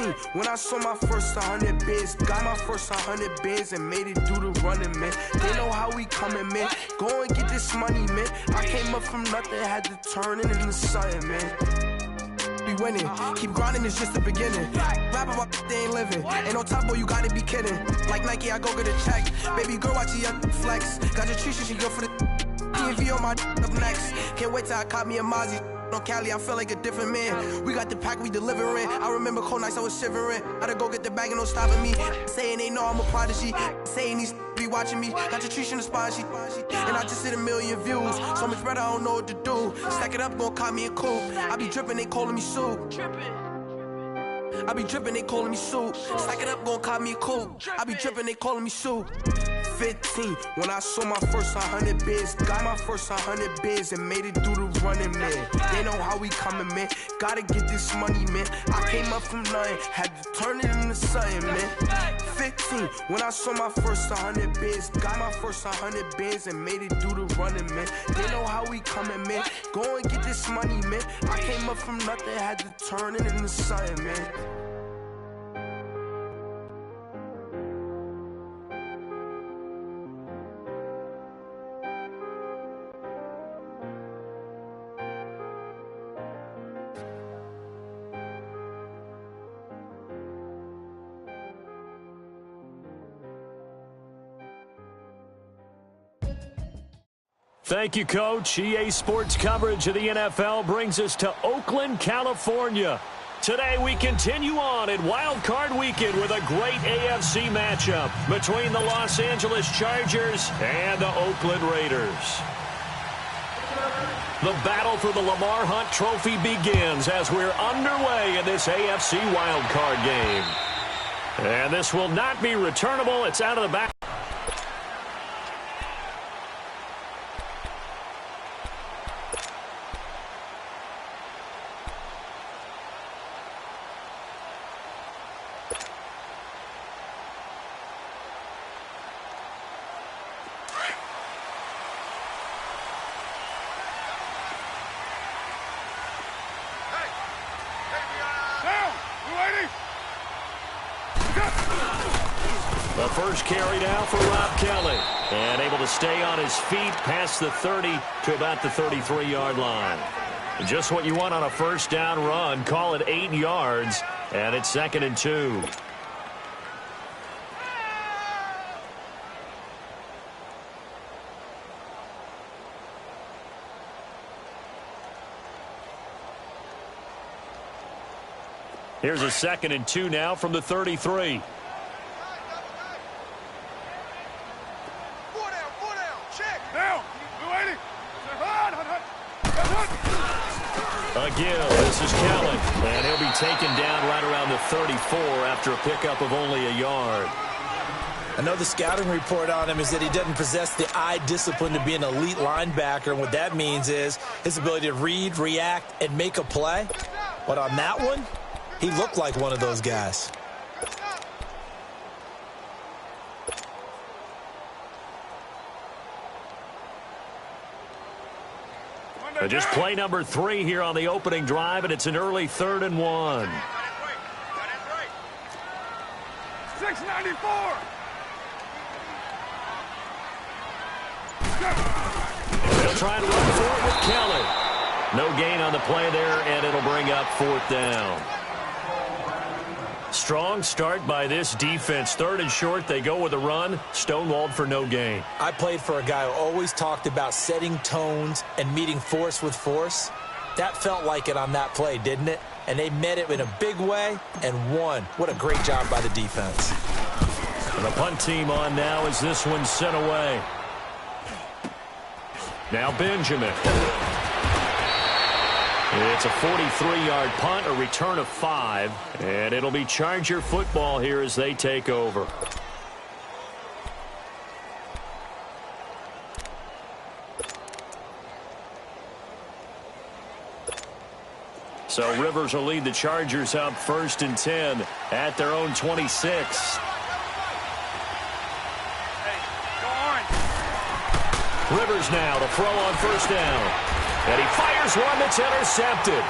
15, when I saw my first 100 bids, got my first 100 bids and made it do the running, man. They know how we coming, man. Go and get this money, man. I came up from nothing, had to turn it into something, man. Be winning, keep grinding, it's just the beginning. Rap about they ain't living. Ain't no top boy, you gotta be kidding. Like Nike, I go get a check. Baby girl, watch your flex. Got your Trisha, she go for the TV on my up next. Can't wait till I caught me a Mozzie. On Cali, I feel like a different man. We got the pack, we delivering. I remember cold nights, I was shivering. Gotta go get the bag and no stopping me. Saying they know I'm a prodigy. Saying these be watching me. Got your Trisha in the spot, she. And I just hit 1 million views. So much better, I don't know what to do. Stack it up, gon' call me a coupe. I be dripping, they calling me Sue. I be dripping, they calling me Sue. Stack it up, gon' call me a coupe. I be dripping, they calling me Sue. 15, when I saw my first 100 bids, got my first 100 bids and made it do the running, man. They know how we coming, man. Gotta get this money, man. I came up from nothing, had to turn it into something, man. 15, when I saw my first 100 bids, got my first 100 bids and made it do the running, man. They know how we coming, man. Go and get this money, man. I came up from nothing, had to turn it into something, man. Thank you, Coach. EA Sports coverage of the NFL brings us to Oakland, California. Today we continue on at Wild Card Weekend with a great AFC matchup between the Los Angeles Chargers and the Oakland Raiders. The battle for the Lamar Hunt Trophy begins as we're underway in this AFC Wild Card game. And this will not be returnable. It's out of the back. The first carry now for Rob Kelly. And able to stay on his feet past the 30 to about the 33-yard line. Just what you want on a first down run. Call it 8 yards. And it's 2nd and 2. Here's a 2nd and 2 now from the 33. Again, this is Kelly, and he'll be taken down right around the 34 after a pickup of only a yard. I know the scouting report on him is that he doesn't possess the eye discipline to be an elite linebacker, and what that means is his ability to read, react, and make a play. But on that one, he looked like one of those guys. Just play number 3 here on the opening drive, and it's an early 3rd and 1. 694. They'll try to run for it with Kelly. No gain on the play there, and it'll bring up 4th down. Strong start by this defense. 3rd and short, they go with a run. Stonewalled for no gain. I played for a guy who always talked about setting tones and meeting force with force. That felt like it on that play, didn't it? And they met it in a big way and won. What a great job by the defense. And the punt team on now as this one's sent away. Now Benjamin. It's a 43-yard punt, a return of 5, and it'll be Charger football here as they take over. So Rivers will lead the Chargers up 1st and 10 at their own 26. Rivers now to throw on 1st down. And he fires one that's intercepted.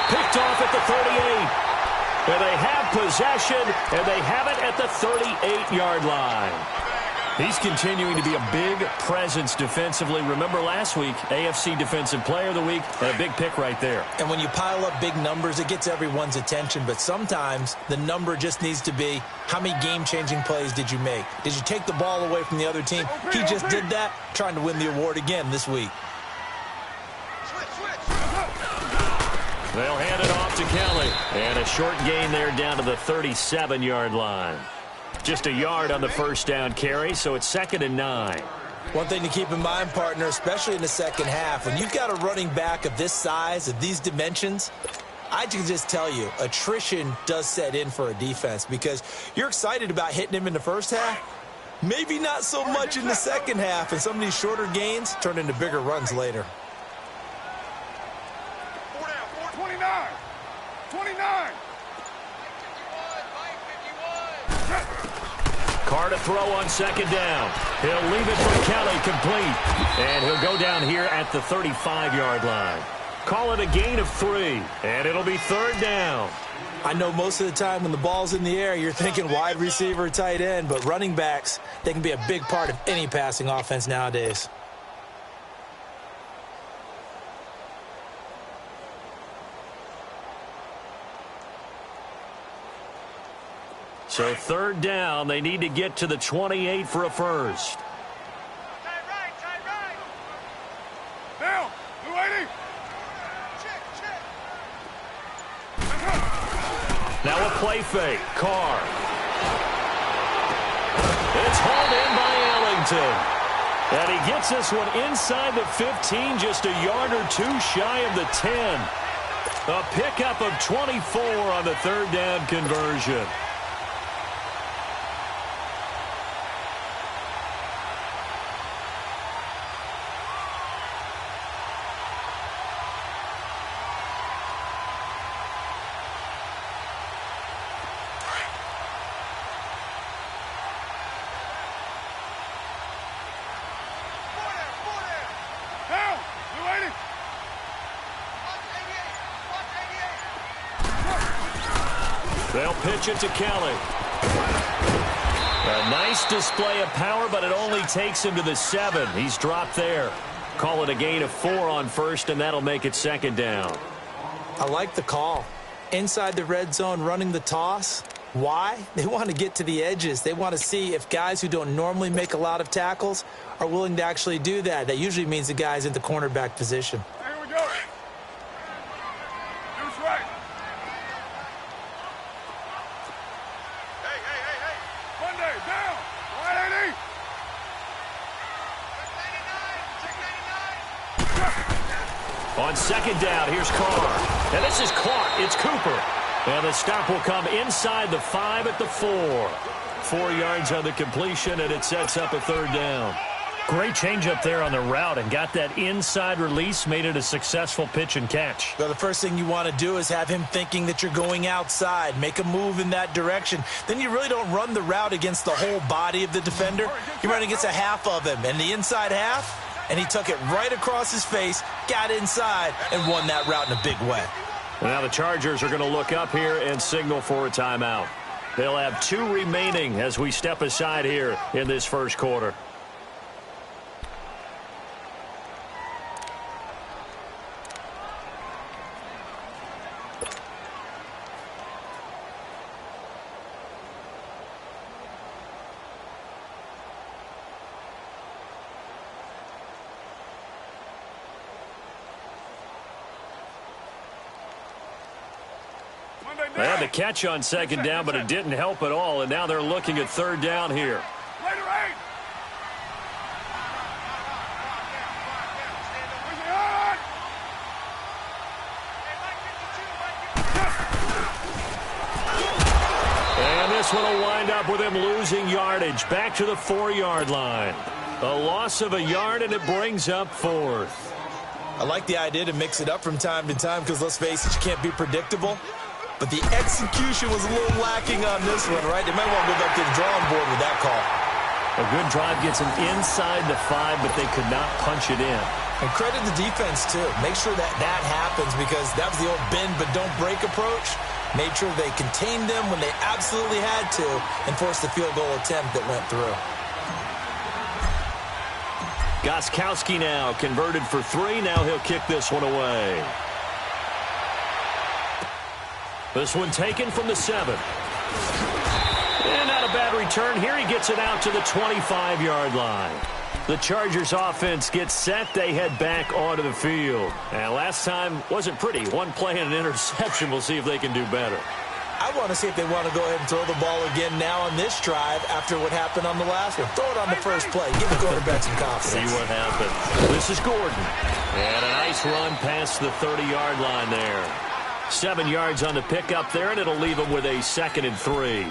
Picked off at the 38. And they have possession, and they have it at the 38-yard line. He's continuing to be a big presence defensively. Remember last week, AFC Defensive Player of the Week, and a big pick right there. And when you pile up big numbers, it gets everyone's attention. But sometimes the number just needs to be, how many game-changing plays did you make? Did you take the ball away from the other team? He just did that, trying to win the award again this week. They'll hand it off to Kelly. And a short gain there down to the 37-yard line. Just a yard on the first down carry, so it's 2nd and 9. One thing to keep in mind, partner, especially in the second half, when you've got a running back of this size, of these dimensions, I can just tell you, attrition does set in for a defense because you're excited about hitting him in the first half. Maybe not so much in the second half, and some of these shorter gains turn into bigger runs later. 29. 29. Carr to throw on 2nd down. He'll leave it for Kelly, complete. And he'll go down here at the 35-yard line. Call it a gain of 3, and it'll be 3rd down. I know most of the time when the ball's in the air, you're thinking wide receiver, tight end, but running backs, they can be a big part of any passing offense nowadays. So 3rd down, they need to get to the 28 for a first. Tight right. Down. 280. Check. Now a play fake. Carr. It's hauled in by Ellington. And he gets this one inside the 15, just a yard or two shy of the 10. A pickup of 24 on the 3rd down conversion. Down. 280. They'll pitch it to Kelly. A nice display of power, but it only takes him to the 7. He's dropped there. Call it a gain of 4 on first, and that'll make it 2nd down. I like the call. Inside the red zone, running the toss. Why? They want to get to the edges. They want to see if guys who don't normally make a lot of tackles are willing to actually do that. That usually means the guy's in the cornerback position. Here we go. Deuce right. Hey. Monday, down. 180. On 2nd down, here's Carr. And this is Clark. It's Cooper. And the stop will come inside the 5 at the 4. 4 yards on the completion, and it sets up a 3rd down. Great change up there on the route and got that inside release, made it a successful pitch and catch. Well, the first thing you want to do is have him thinking that you're going outside, make a move in that direction. Then you really don't run the route against the whole body of the defender. You run against a half of him, and the inside half, and he took it right across his face, got inside, and won that route in a big way. Now the Chargers are going to look up here and signal for a timeout. They'll have 2 remaining as we step aside here in this first quarter. They had the catch on 2nd down, but it didn't help at all, and now they're looking at 3rd down here. Later, 8. And this one will wind up with him losing yardage back to the 4-yard line. A loss of a yard, and it brings up 4th. I like the idea to mix it up from time to time because, let's face it, you can't be predictable. But the execution was a little lacking on this one, right? They might want to go back to the drawing board with that call. A good drive gets them inside the 5, but they could not punch it in. And credit the defense, too. Make sure that happens because that was the old bend but don't break approach. Made sure they contained them when they absolutely had to and forced the field goal attempt that went through. Gostkowski now converted for 3. Now he'll kick this one away. This one taken from the 7. And not a bad return here. He gets it out to the 25-yard line. The Chargers offense gets set. They head back onto the field. And last time wasn't pretty. One play and an interception. We'll see if they can do better. I want to see if they want to go ahead and throw the ball again now on this drive after what happened on the last one. Throw it on the first play. Give the quarterback some confidence. See what happens. This is Gordon. And a nice run past the 30-yard line there. 7 yards on the pickup there, and it'll leave them with a 2nd and 3.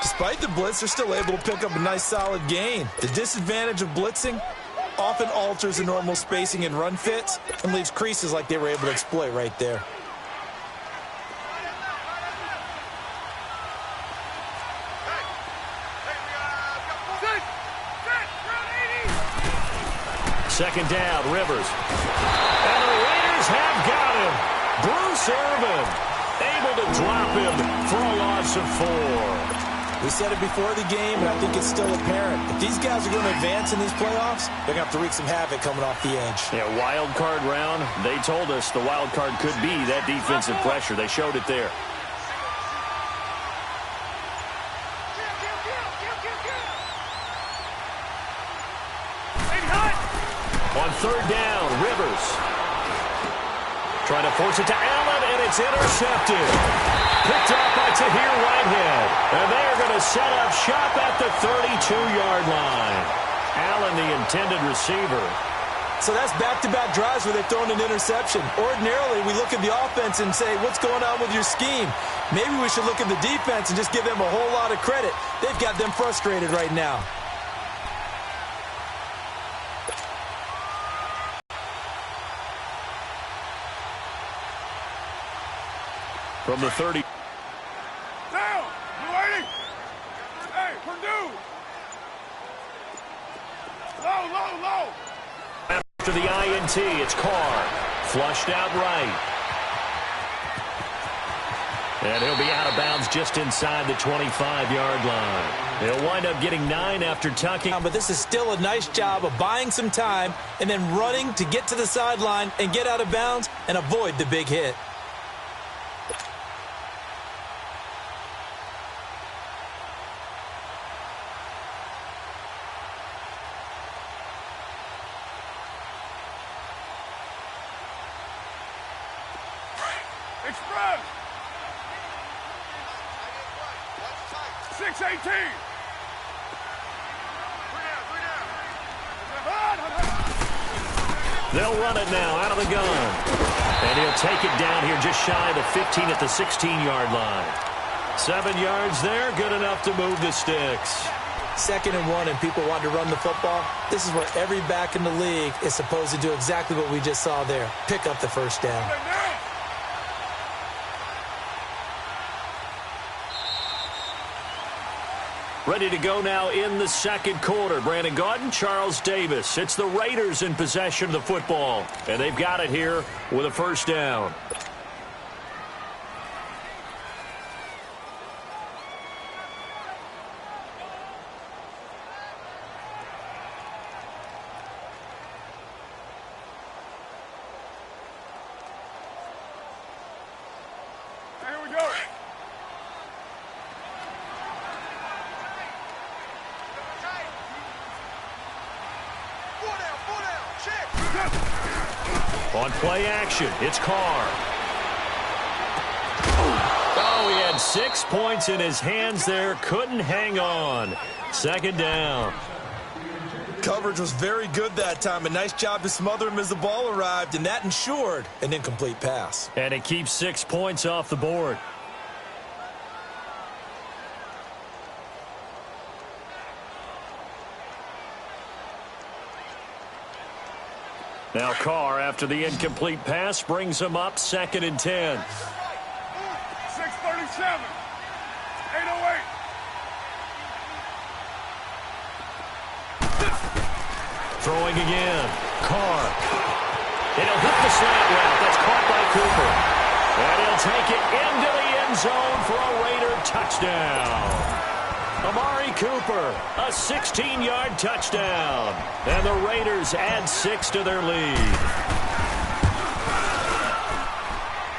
Despite the blitz, they're still able to pick up a nice solid gain. The disadvantage of blitzing often alters the normal spacing and run fits and leaves creases like they were able to exploit right there. Second down, Rivers. And the Raiders have got him. Bruce Irvin able to drop him for a loss of 4. We said it before the game, and I think it's still apparent. If these guys are going to advance in these playoffs, they're going to have to wreak some havoc coming off the edge. Yeah, wild card round. They told us the wild card could be that defensive pressure. They showed it there. On third down, Rivers. Trying to force it to Allen, and it's intercepted. Picked up by Tahir Whitehead. And they're going to set up shop at the 32-yard line. Allen, the intended receiver. So that's back-to-back drives where they've thrown an interception. Ordinarily, we look at the offense and say, what's going on with your scheme? Maybe we should look at the defense and just give them a whole lot of credit. They've got them frustrated right now. From the 30. Down! Blue 80! Hey, Purdue! Low! After the INT, it's Carr. Flushed out right. And he'll be out of bounds just inside the 25-yard line. He'll wind up getting 9 after tucking. But this is still a nice job of buying some time and then running to get to the sideline and get out of bounds and avoid the big hit. Express! 6-18! They'll run it now out of the gun. And he'll take it down here just shy of the 15 at the 16-yard line. 7 yards there, good enough to move the sticks. 2nd and 1 and people want to run the football. This is where every back in the league is supposed to do exactly what we just saw there. Pick up the first down. Ready to go now in the second quarter. Brandon Gaudin, Charles Davis. It's the Raiders in possession of the football. And they've got it here with a first down. Here we go. On play action, it's Carr. Oh, he had 6 points in his hands there. Couldn't hang on. Second down. Coverage was very good that time. A nice job to smother him as the ball arrived, and that ensured an incomplete pass. And it keeps 6 points off the board. Now Carr, after the incomplete pass, brings him up 2nd and 10. 6:37. 8:08. Throwing again. Carr. And he'll hit the slant route. That's caught by Cooper. And he'll take it into the end zone for a Raider touchdown. Amari Cooper, a 16-yard touchdown. And the Raiders add 6 to their lead.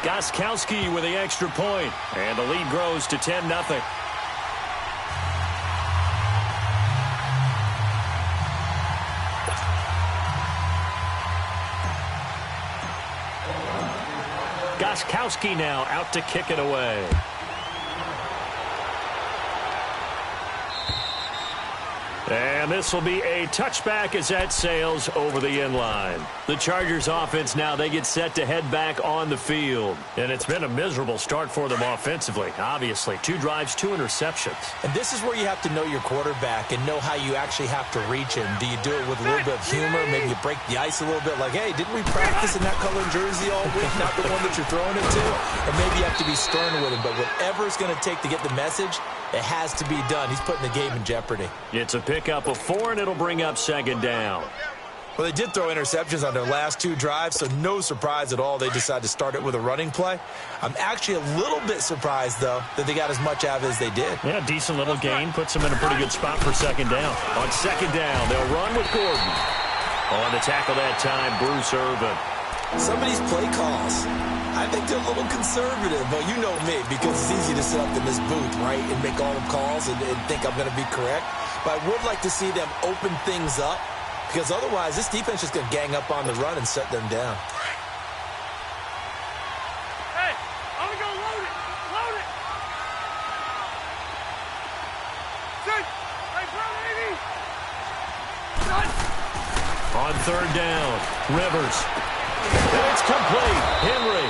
Gostkowski with the extra point, and the lead grows to 10-0. Gostkowski now out to kick it away. And this will be a touchback as that sails over the end line. The Chargers offense now, they get set to head back on the field. And it's been a miserable start for them offensively, obviously. 2 drives, 2 interceptions. And this is where you have to know your quarterback and know how you actually have to reach him. Do you do it with a little bit of humor? Maybe you break the ice a little bit like, hey, didn't we practice in that colored jersey all week? Not the one that you're throwing it to? And maybe you have to be stern with him. But whatever it's going to take to get the message, it has to be done. He's putting the game in jeopardy. It's a pickup of 4, and it'll bring up 2nd down. Well, they did throw interceptions on their last 2 drives, so no surprise at all they decided to start it with a running play. I'm actually a little bit surprised, though, that they got as much out of it as they did. Yeah, decent little gain. Puts them in a pretty good spot for 2nd down. On 2nd down, they'll run with Gordon. On the tackle that time, Bruce Irvin. Some of these play calls, I think they're a little conservative. But you know me, because it's easy to sit up in this booth, right, and make all the calls and think I'm going to be correct. But I would like to see them open things up, because otherwise this defense is going to gang up on the run and shut them down. Hey, I'm going to go load it. Load it. Sit. Hey, bro, baby. On 3rd down, Rivers. And it's complete. Henry.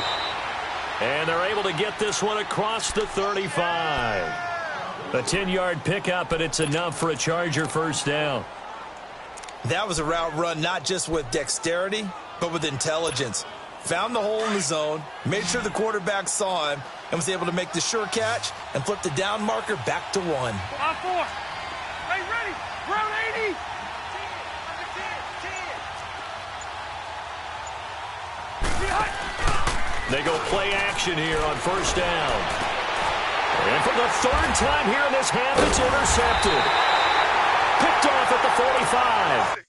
And they're able to get this one across the 35. A 10-yard pickup, and it's enough for a Charger 1st down. That was a route run not just with dexterity, but with intelligence. Found the hole in the zone, made sure the quarterback saw him, and was able to make the sure catch and flip the down marker back to 1. On 4. Hey, ready. Round 80. 10. They go play action here on 1st down. And for the 3rd time here in this half, it's intercepted. Picked off at the 45.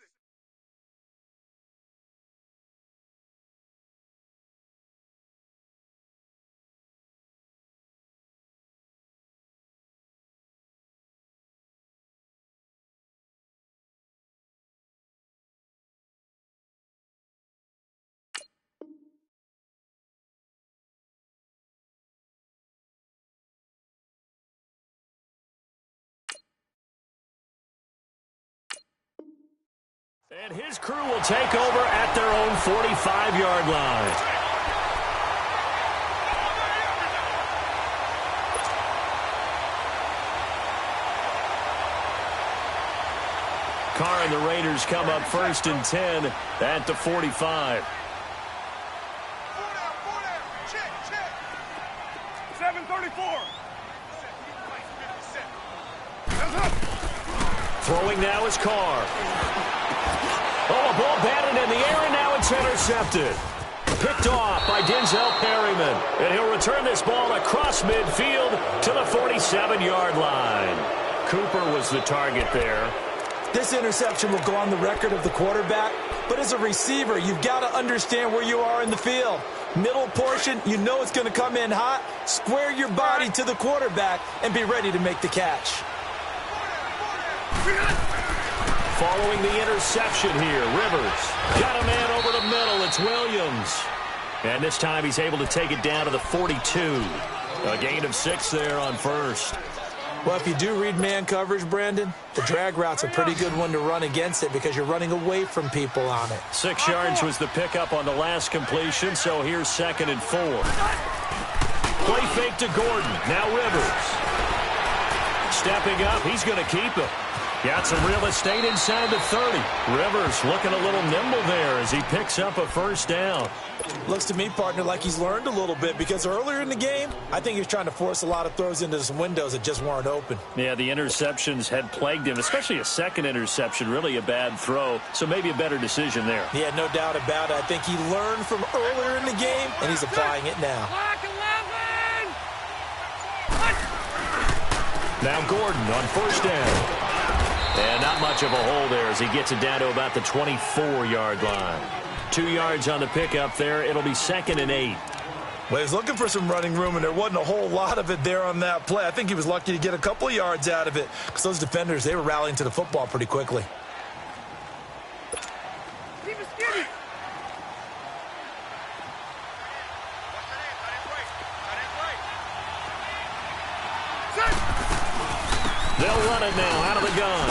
And his crew will take over at their own 45-yard line. Carr and the Raiders come up 1st and 10 at the 45. 7:34. Throwing now is Carr. Oh, a ball batted in the air, and now it's intercepted. Picked off by Denzel Perryman. And he'll return this ball across midfield to the 47-yard line. Cooper was the target there. This interception will go on the record of the quarterback, but as a receiver, you've got to understand where you are in the field. Middle portion, you know it's going to come in hot. Square your body to the quarterback and be ready to make the catch. Following the interception here, Rivers got a man over the middle. It's Williams. And this time he's able to take it down to the 42. A gain of 6 there on 1st. Well, if you do read man coverage, Brandon, the drag route's a pretty good one to run against it because you're running away from people on it. 6 yards was the pickup on the last completion, so here's 2nd and 4. Play fake to Gordon. Now Rivers. Stepping up, he's going to keep it. Got some real estate inside the 30. Rivers looking a little nimble there as he picks up a 1st down. Looks to me, partner, like he's learned a little bit because earlier in the game, I think he was trying to force a lot of throws into some windows that just weren't open. Yeah, the interceptions had plagued him, especially a 2nd interception, really a bad throw, so maybe a better decision there. Yeah, no doubt about it. I think he learned from earlier in the game, and he's applying it now. Now Gordon on first down. And not much of a hole there as he gets it down to about the 24-yard line. 2 yards on the pickup there. It'll be 2nd and 8. Well, he was looking for some running room, and there wasn't a whole lot of it there on that play. I think he was lucky to get a couple of yards out of it because those defenders, they were rallying to the football pretty quickly. Keep it skinny. They'll run it now out of the gun.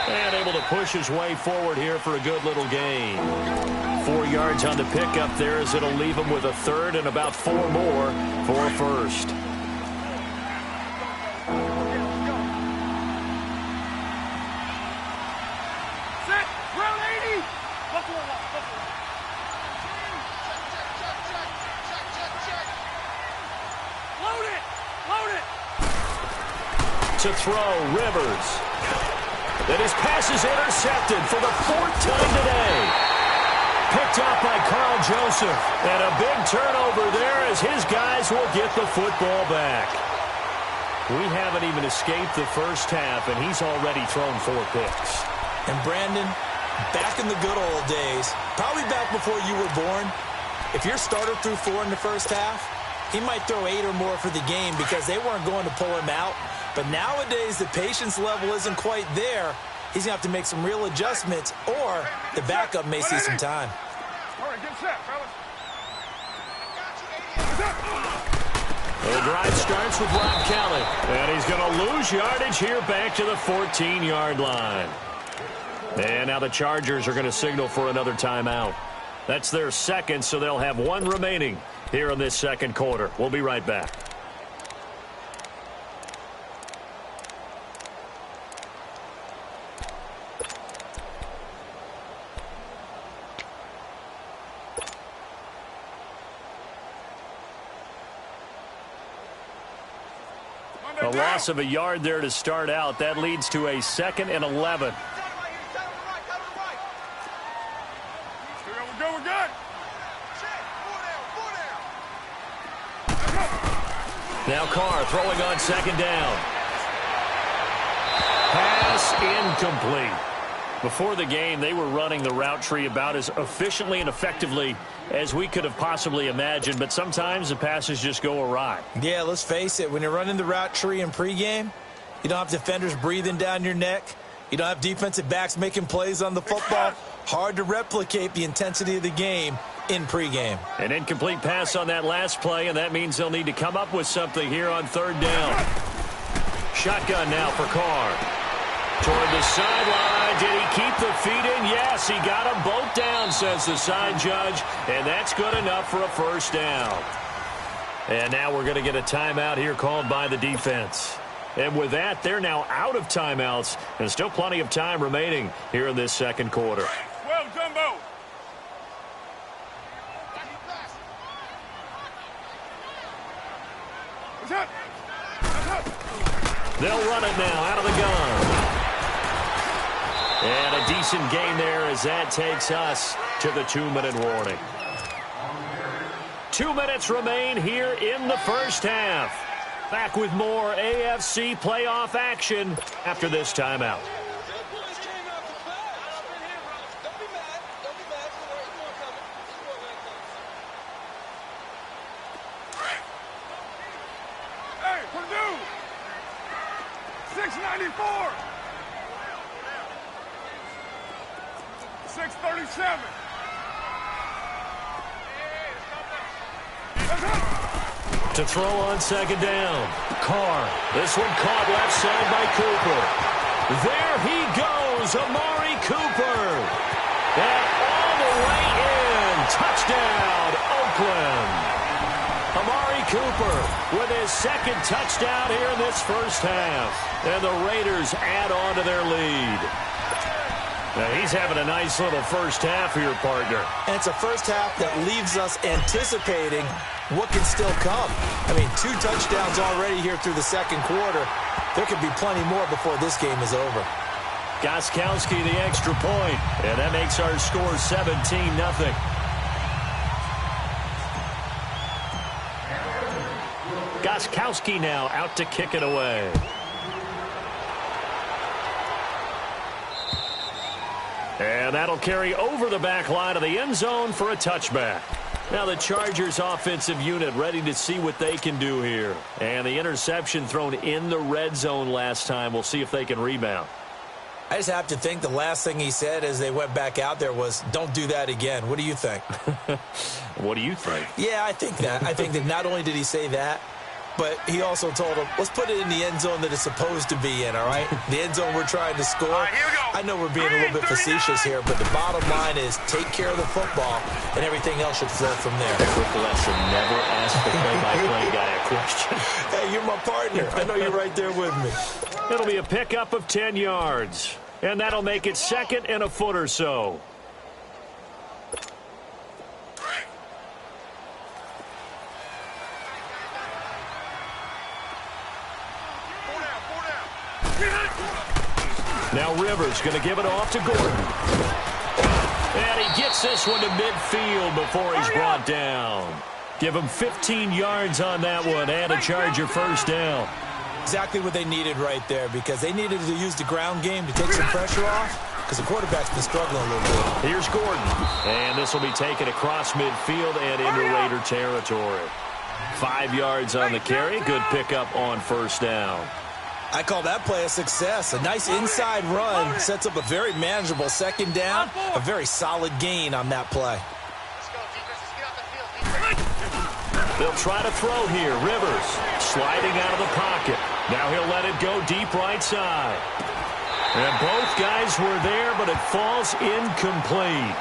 And able to push his way forward here for a good little gain. 4 yards on the pickup there as it'll leave him with a 3rd and about 4 more for a first. Set. Round 80. Load it. Load it. To throw, Rivers. Then his pass is intercepted for the 4th time today. Picked up by Carl Joseph. And a big turnover there as his guys will get the football back. We haven't even escaped the first half, and he's already thrown 4 picks. And Brandon, back in the good old days, probably back before you were born, if your starter threw 4 in the first half, he might throw 8 or more for the game because they weren't going to pull him out. But nowadays, the patience level isn't quite there. He's going to have to make some real adjustments, or the backup may see some time. All right, get set, fellas. The drive starts with Rob Kelly. And he's going to lose yardage here back to the 14-yard line. And now the Chargers are going to signal for another timeout. That's their 2nd, so they'll have 1 remaining here in this 2nd quarter. We'll be right back. A loss of a yard there to start out. That leads to a 2nd and 11. We're good, we're good. Now Carr throwing on 2nd down. Pass incomplete. Before the game, they were running the route tree about as efficiently and effectively as we could have possibly imagined, but sometimes the passes just go awry. Yeah, let's face it. When you're running the route tree in pregame, you don't have defenders breathing down your neck. You don't have defensive backs making plays on the football. Hard to replicate the intensity of the game in pregame. An incomplete pass on that last play, and that means they'll need to come up with something here on 3rd down. Shotgun now for Carr. Toward the sideline. Did he keep the feet in? Yes, he got them both down, says the side judge. And that's good enough for a 1st down. And now we're going to get a timeout here called by the defense. And with that, they're now out of timeouts. And still plenty of time remaining here in this 2nd quarter. Well, Jumbo. What's up? They'll run it now out of the gun. And a decent gain there as that takes us to the 2-minute warning. 2 minutes remain here in the first half. Back with more AFC playoff action after this timeout. Hey, Purdue. 694. 637. To throw on 2nd down. Carr. This one caught left side by Cooper. There he goes, Amari Cooper. And all the way in. Touchdown, Oakland. Amari Cooper with his 2nd touchdown here in this first half. And the Raiders add on to their lead. Now he's having a nice little first half here, partner. And it's a first half that leaves us anticipating what can still come. I mean, 2 touchdowns already here through the 2nd quarter. There could be plenty more before this game is over. Gostkowski the extra point, and that makes our score 17-0. Gostkowski now out to kick it away. And that'll carry over the back line of the end zone for a touchback. Now the Chargers offensive unit ready to see what they can do here. And the interception thrown in the red zone last time. We'll see if they can rebound. I just have to think the last thing he said as they went back out there was, don't do that again. What do you think? What do you think? Yeah, I think that. I think that not only did he say that, but he also told him, let's put it in the end zone that it's supposed to be in, all right? The end zone we're trying to score. Here we go. I know we're being a little bit facetious here, but the bottom line is take care of the football, and everything else should flow from there. Quick lesson, never ask the play-by-play guy a question. Hey, you're my partner. I know you're right there with me. It'll be a pickup of 10 yards, and that'll make it second and a foot or so. Now Rivers going to give it off to Gordon. And he gets this one to midfield before he's brought down. Give him 15 yards on that one and a Charger first down. Exactly what they needed right there, because they needed to use the ground game to take some pressure off, because the quarterback's been struggling a little bit. Here's Gordon. And this will be taken across midfield and into Raider territory. 5 yards on the carry. Good pickup on first down. I call that play a success. A nice inside run sets up a very manageable second down. A very solid gain on that play. They'll try to throw here. Rivers sliding out of the pocket. Now he'll let it go deep right side. And both guys were there, but it falls incomplete.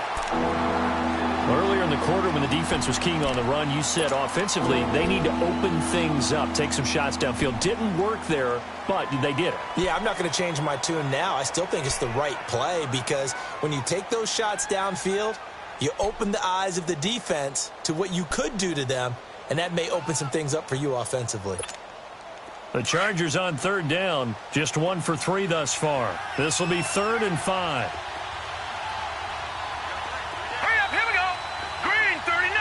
Earlier in the quarter when the defense was keying on the run, you said offensively they need to open things up, take some shots downfield. Didn't work there, but they did it. Yeah, I'm not going to change my tune now. I still think it's the right play, because when you take those shots downfield, you open the eyes of the defense to what you could do to them, and that may open some things up for you offensively. The Chargers on third down, just 1 for 3 thus far. This will be 3rd and 5. Hurry up, here we go. Green, 39.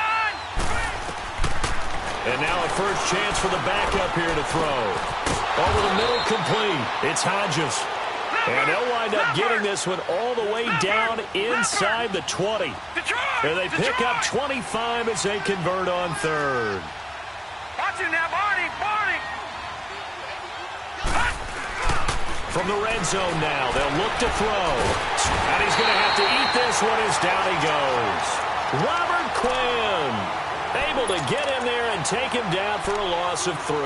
And now a first chance for the backup here to throw. Over the middle, complete. It's Hodges. And they'll wind up getting this one all the way down inside the 20. And they pick up 25 as they convert on third. Watch it now, Barney, Barney. From the red zone now, they'll look to throw. And he's going to have to eat this one as down he goes. Robert Quinn able to get in there and take him down for a loss of 3.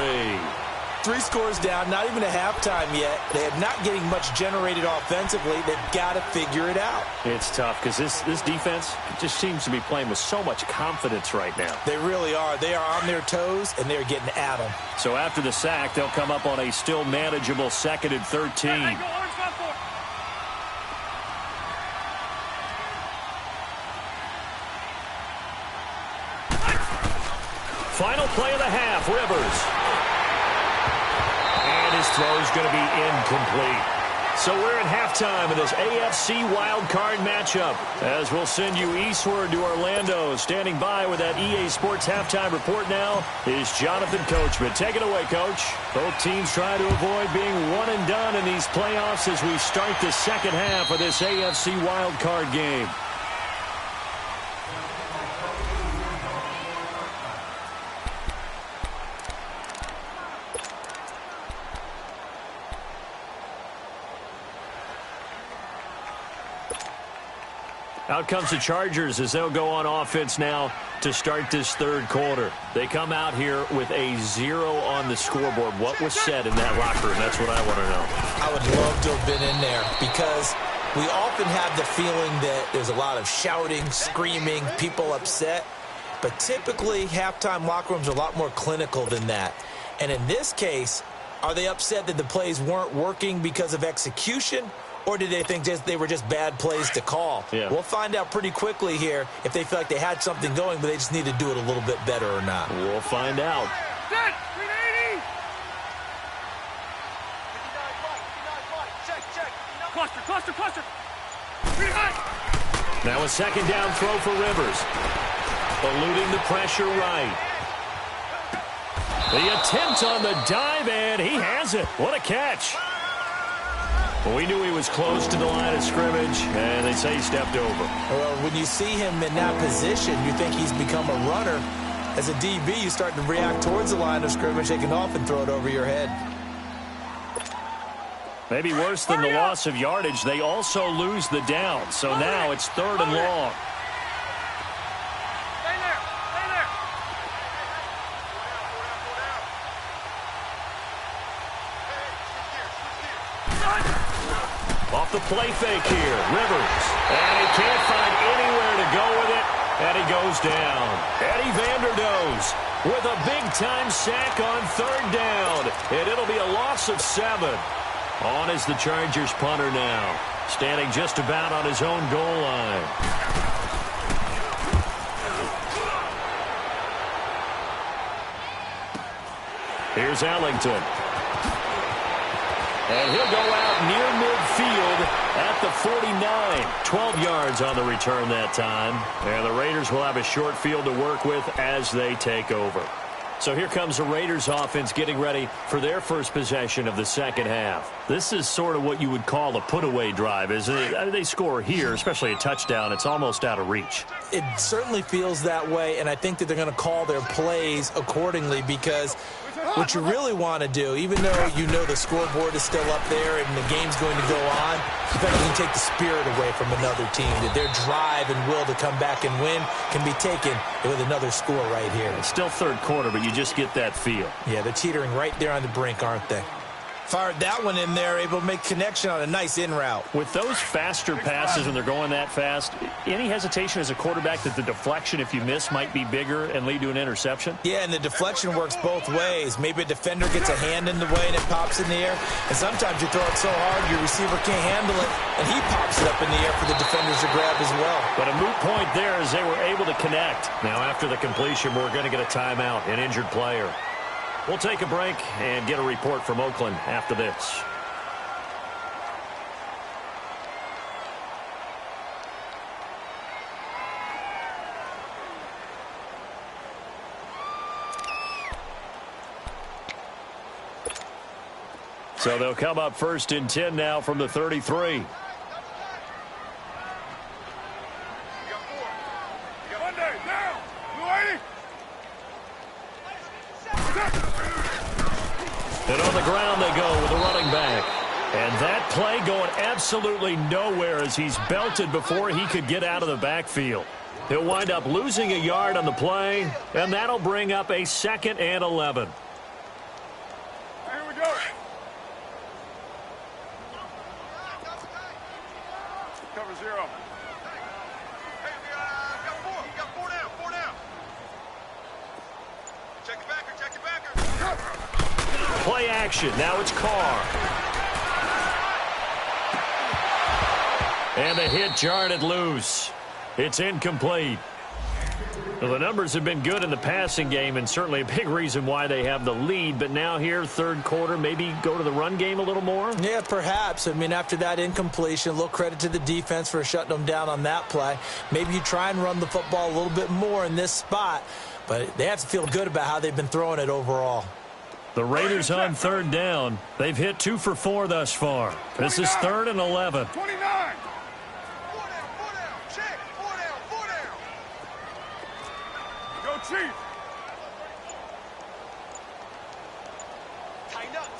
3 scores down, not even a halftime yet. They are not getting much generated offensively. They've got to figure it out. It's tough because this defense just seems to be playing with so much confidence right now. They really are. They are on their toes, and they're getting at them. So after the sack, they'll come up on a still manageable 2nd and 13. Final play of the half, Rivers. And his throw's going to be incomplete. So we're at halftime of this AFC wildcard matchup, as we'll send you eastward to Orlando. Standing by with that EA Sports halftime report now is Jonathan Coachman. Take it away, Coach. Both teams try to avoid being one and done in these playoffs as we start the second half of this AFC wildcard game. Out comes the Chargers as they'll go on offense now to start this third quarter. They come out here with a 0 on the scoreboard. What was said in that locker room? That's what I want to know. I would love to have been in there, because we often have the feeling that there's a lot of shouting, screaming, people upset. But typically, halftime locker rooms are a lot more clinical than that. And in this case, are they upset that the plays weren't working because of execution? Or did they think they were just bad plays to call? Yeah. We'll find out pretty quickly here if they feel like they had something going, but they just need to do it a little bit better or not. We'll find out. Set, 380. Check. Cluster. Now a second down throw for Rivers. Eluding the pressure right. The attempt on the dive, and he has it. What a catch. Well, we knew he was close to the line of scrimmage, and they say he stepped over. Well, when you see him in that position, you think he's become a runner. As a DB, you start to react towards the line of scrimmage. They can often throw it over your head. Maybe worse than the loss of yardage, they also lose the down. So now it's 3rd and long. Stay there. Stay there. Off the play fake here, Rivers. And he can't find anywhere to go with it, and he goes down. Eddie Vanderdoes with a big-time sack on 3rd down, and it'll be a loss of 7. On is the Chargers punter now, standing just about on his own goal line. Here's Ellington. And he'll go out near midfield at the 49. 12 yards on the return that time. And the Raiders will have a short field to work with as they take over. So here comes the Raiders offense getting ready for their first possession of the second half. This is sort of what you would call a put-away drive, isn't it? They score here, especially a touchdown. It's almost out of reach. It certainly feels that way, and I think that they're going to call their plays accordingly because what you really want to do, even though you know the scoreboard is still up there and the game's going to go on, you better can take the spirit away from another team, that their drive and will to come back and win can be taken with another score right here. It's still 3rd quarter, but you just get that feel. Yeah, they're teetering right there on the brink, aren't they? Fired that one in there, able to make connection on a nice in route. With those faster passes when they're going that fast, any hesitation as a quarterback that the deflection, if you miss, might be bigger and lead to an interception? Yeah, and the deflection works both ways. Maybe a defender gets a hand in the way and it pops in the air. And sometimes you throw it so hard your receiver can't handle it, and he pops it up in the air for the defenders to grab as well. But a moot point there as they were able to connect. Now after the completion, we're going to get a timeout, an injured player. We'll take a break and get a report from Oakland after this. So they'll come up 1st and 10 now from the 33. And on the ground they go with a running back. And that play going absolutely nowhere as he's belted before he could get out of the backfield. He'll wind up losing a yard on the play, and that'll bring up a 2nd and 11. Here we go. Cover 0. Hey, we got 4 down. 4 down. Check your backer. Check your backer. Play action. Now it's Carr. And the hit jarred it loose. It's incomplete. Well, the numbers have been good in the passing game and certainly a big reason why they have the lead. But now here, 3rd quarter, maybe go to the run game a little more? Yeah, perhaps. I mean, after that incompletion, a little credit to the defense for shutting them down on that play. Maybe you try and run the football a little bit more in this spot. But they have to feel good about how they've been throwing it overall. The Raiders on 3rd down. They've hit 2 for 4 thus far. This is 3rd and 11. 29. 4 down. Check. 4 down. Go, Chief. Tighten up.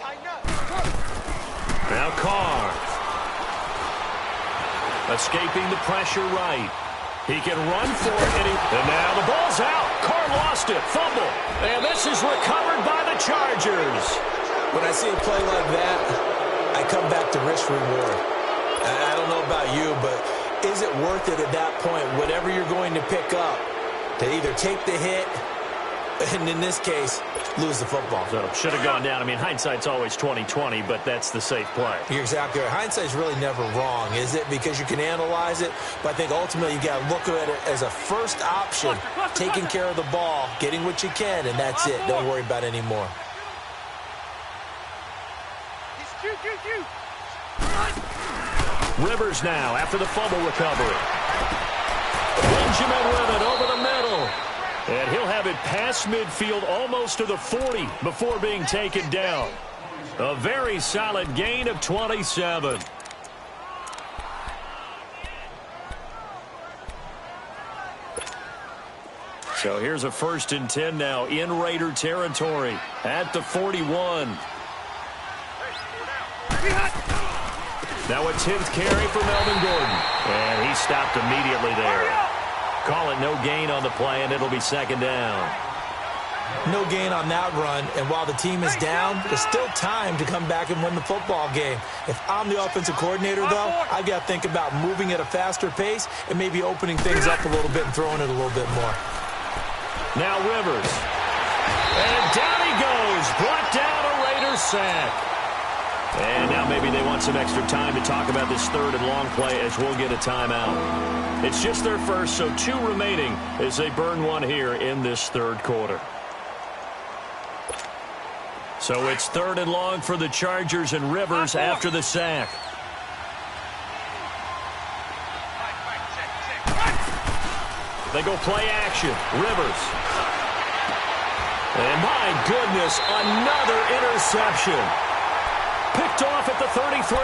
Now Carr. Escaping the pressure right. He can run for it, and now the ball's out. Carr lost it, fumble, and this is recovered by the Chargers. When I see a play like that, I come back to risk reward. I don't know about you, but is it worth it at that point, whatever you're going to pick up, to either take the hit, and in this case, lose the football? So should have gone down. I mean, hindsight's always 20/20, but that's the safe play. You're exactly right. Hindsight's really never wrong, is it? Because you can analyze it, but I think ultimately you got to look at it as a first option, taking care of the ball, getting what you can, and that's it. Don't worry about it anymore. Rivers now after the fumble recovery. Benjamin with it over the middle. And he'll have it past midfield almost to the 40 before being taken down. A very solid gain of 27. So here's a 1st and 10 now in Raider territory at the 41. Now a 10th carry for Melvin Gordon. And he stopped immediately there. Call it no gain on the play, and it'll be 2nd down. No gain on that run, and while the team is down, there's still time to come back and win the football game. If I'm the offensive coordinator, though, I've got to think about moving at a faster pace and maybe opening things up a little bit and throwing it a little bit more. Now Rivers. And down he goes. Brought down a Raider sack. And now maybe they want some extra time to talk about this 3rd and long play as we'll get a timeout. It's just their first, so 2 remaining as they burn one here in this 3rd quarter. So it's 3rd and long for the Chargers, and Rivers after the sack. They go play action. Rivers. And my goodness, another interception. Picked off at the 33.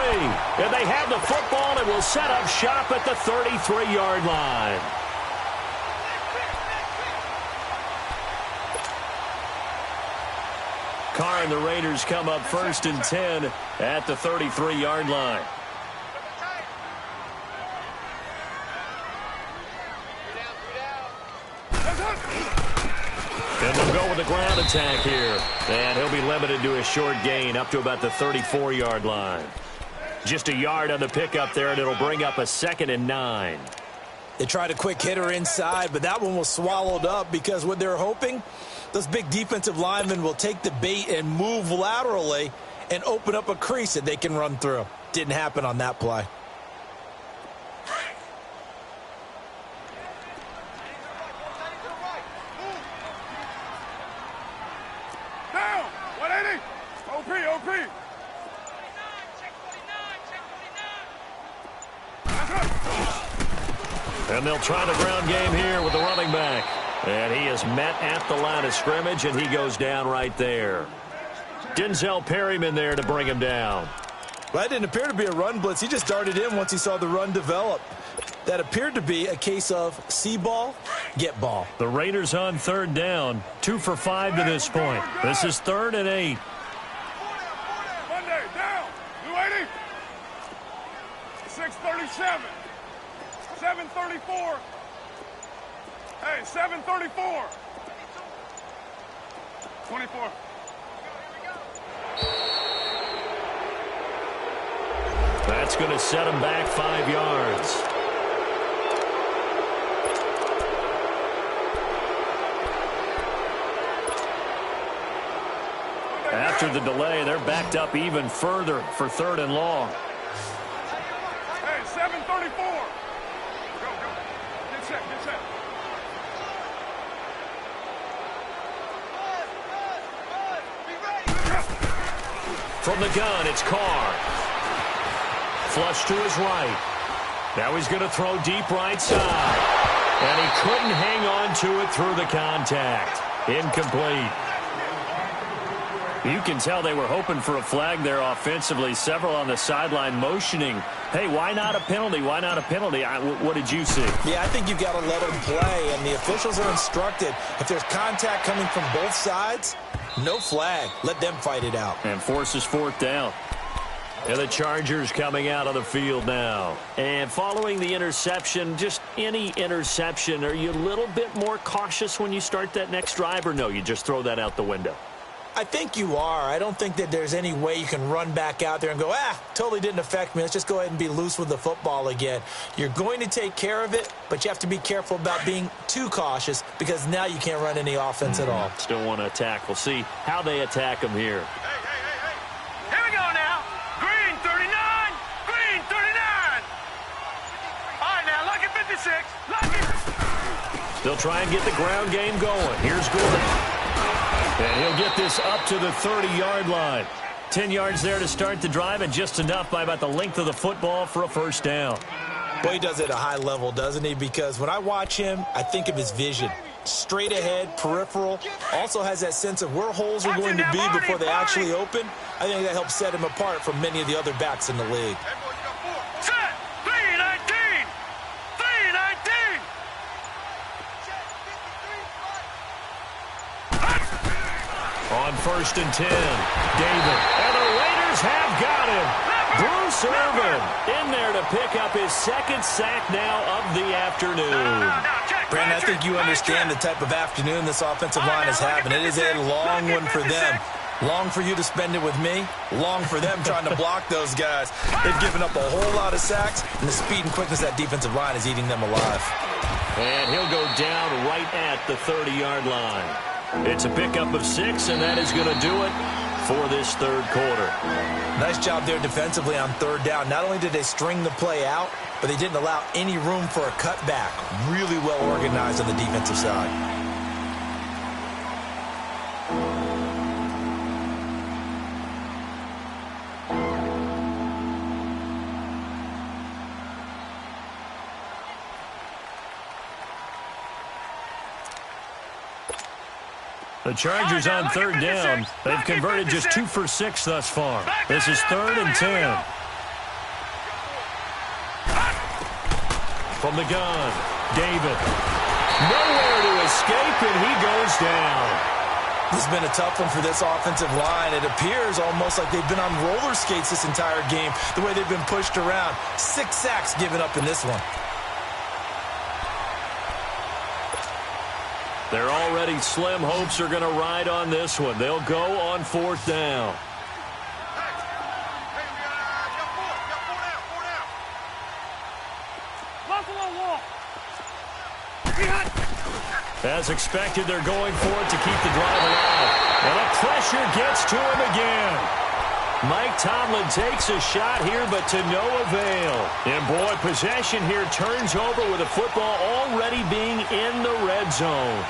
And they have the football and will set up shop at the 33-yard line. Carr and the Raiders come up 1st and 10 at the 33-yard line. And they'll go with the ground attack here. And he'll be limited to a short gain up to about the 34-yard line. Just a yard on the pickup there, and it'll bring up a 2nd and 9. They tried a quick hitter inside, but that one was swallowed up because what they're hoping, those big defensive linemen will take the bait and move laterally and open up a crease that they can run through. Didn't happen on that play. Down! 180! OP! And they'll try the ground game here with the running back. And he is met at the line of scrimmage, and he goes down right there. Denzel Perryman there to bring him down. Well, that didn't appear to be a run blitz. He just darted in once he saw the run develop. That appeared to be a case of see ball, get ball. The Raiders on 3rd down, 2 for 5 to this point. This is 3rd and 8. Monday, down! 280! 637! 734! Hey, 734! 24. That's going to set him back 5 yards. After the delay, they're backed up even further for 3rd and long. Hey, 734! Go. Get set. From the gun, it's Carr. Flush to his right. Now he's going to throw deep right side. And he couldn't hang on to it through the contact. Incomplete. You can tell they were hoping for a flag there offensively. Several on the sideline motioning, hey, why not a penalty? Why not a penalty? What did you see? Yeah, I think you got to let them play, and the officials are instructed. If there's contact coming from both sides, no flag. Let them fight it out. And forces 4th down. And the Chargers coming out of the field now. And following the interception, just any interception, are you a little bit more cautious when you start that next drive, or no, you just throw that out the window? I think you are. I don't think that there's any way you can run back out there and go, totally didn't affect me. Let's just go ahead and be loose with the football again. You're going to take care of it, but you have to be careful about being too cautious because now you can't run any offense at all. Still want to attack. We'll see how they attack him here. Hey. Here we go now. Green 39. Green 39. All right, now, lucky 56. Lucky. They'll try and get the ground game going. Here's Gordon. And he'll get this up to the 30-yard line. 10 yards there to start the drive, and just enough by about the length of the football for a 1st down. Well, he does it at a high level, doesn't he? Because when I watch him, I think of his vision. straight ahead, peripheral. Also has that sense of where holes are going to be before they actually open. I think that helps set him apart from many of the other backs in the league. Set. 319. 319. On 1st and 10, David. And the Raiders have got him. Bruce Irvin in there to pick up his second sack now of the afternoon. Brandon, I think you understand the type of afternoon this offensive line is having. It is a long one for them. Long for you to spend it with me. Long for them trying to block those guys. They've given up a whole lot of sacks, and the speed and quickness of that defensive line is eating them alive. And he'll go down right at the 30-yard line. It's a pickup of 6, and that is going to do it for this third quarter. Nice job there defensively on third down. Not only did they string the play out, but they didn't allow any room for a cutback. Really well organized on the defensive side. The Chargers on third down. They've converted just 2 for 6 thus far. This is 3rd and 10. From the gun, David. Nowhere to escape, and he goes down. This has been a tough one for this offensive line. It appears almost like they've been on roller skates this entire game, the way they've been pushed around. 6 sacks given up in this one. Their already slim hopes are going to ride on this one. They'll go on 4th down. As expected, they're going for it to keep the drive alive. And the pressure gets to him again. Mike Tomlin takes a shot here, but to no avail. And boy, possession here turns over with the football already being in the red zone.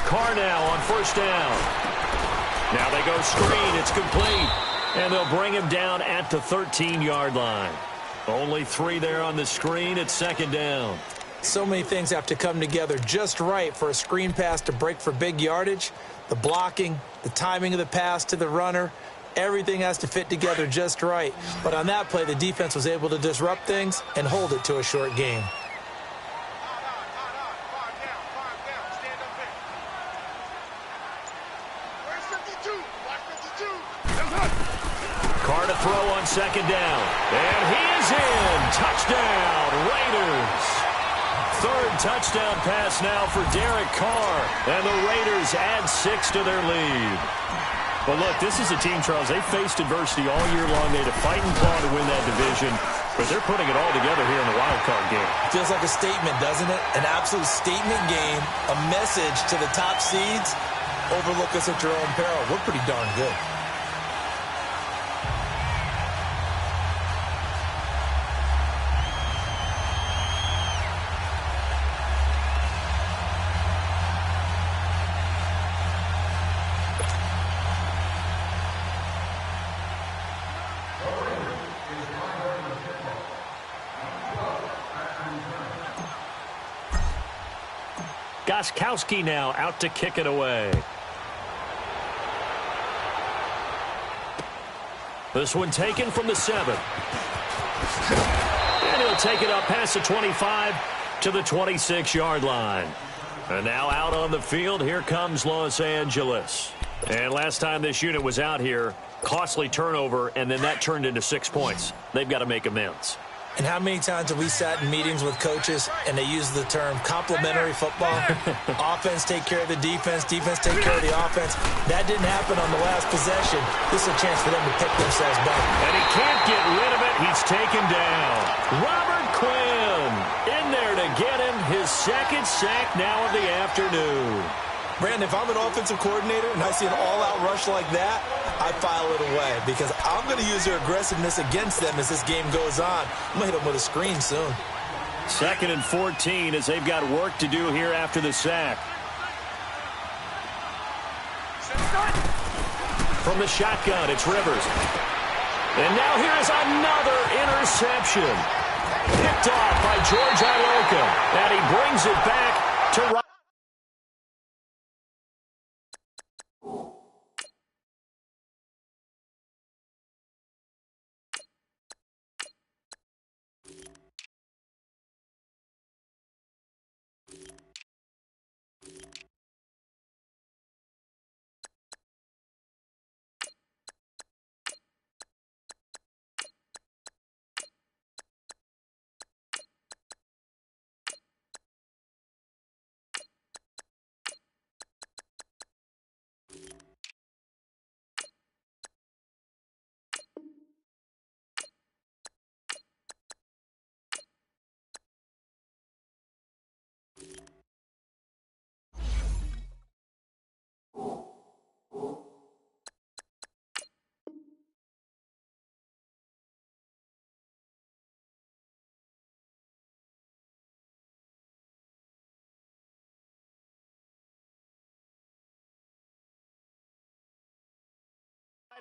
Carr now on 1st down. Now they go screen. It's complete. And they'll bring him down at the 13-yard line. Only 3 there on the screen. It's 2nd down. So many things have to come together just right for a screen pass to break for big yardage. The blocking, the timing of the pass to the runner, everything has to fit together just right. But on that play, the defense was able to disrupt things and hold it to a short game. Carr to throw on 2nd down. And he is in. Touchdown, Raiders. 3rd touchdown pass now for Derek Carr. And the Raiders add 6 to their lead. But look, this is a team, Charles, they faced adversity all year long. They had to fight and claw to win that division. But they're putting it all together here in the wild card game. Feels like a statement, doesn't it? An absolute statement game. A message to the top seeds. Overlook us at your own peril. We're pretty darn good. Gostkowski now out to kick it away. This one taken from the 7. And he'll take it up past the 25 to the 26-yard line. And now out on the field, here comes Los Angeles. And last time this unit was out here, costly turnover, and then that turned into 6 points. They've got to make amends. And how many times have we sat in meetings with coaches and they use the term complementary football? Offense take care of the defense, defense take care of the offense. That didn't happen on the last possession. This is a chance for them to pick themselves back. And he can't get rid of it. He's taken down. Robert Quinn in there to get him his 2nd sack now of the afternoon. Brandon, if I'm an offensive coordinator and I see an all-out rush like that, I file it away because I'm going to use their aggressiveness against them as this game goes on. I'm going to hit them with a screen soon. 2nd and 14 as they've got work to do here after the sack. from the shotgun. It's Rivers. And now here is another interception. Picked off by George Iloka. And he brings it back to right.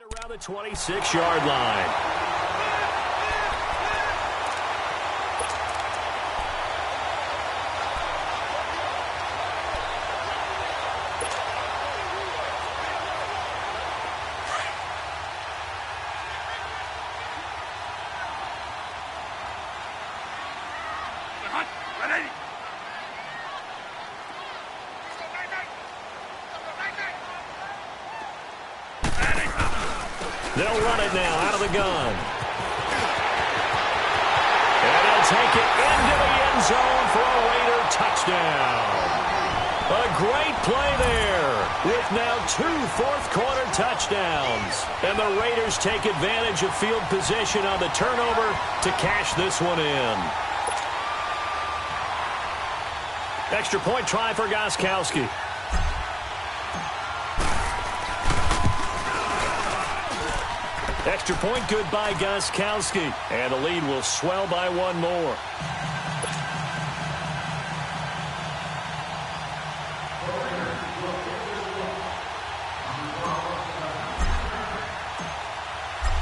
Around the 26-yard line. They'll run it now out of the gun. And they'll take it into the end zone for a Raider touchdown. A great play there with now 2 fourth-quarter touchdowns. And the Raiders take advantage of field position on the turnover to cash this one in. Extra point try for Gostkowski. Extra point good by Gostkowski. And the lead will swell by one more.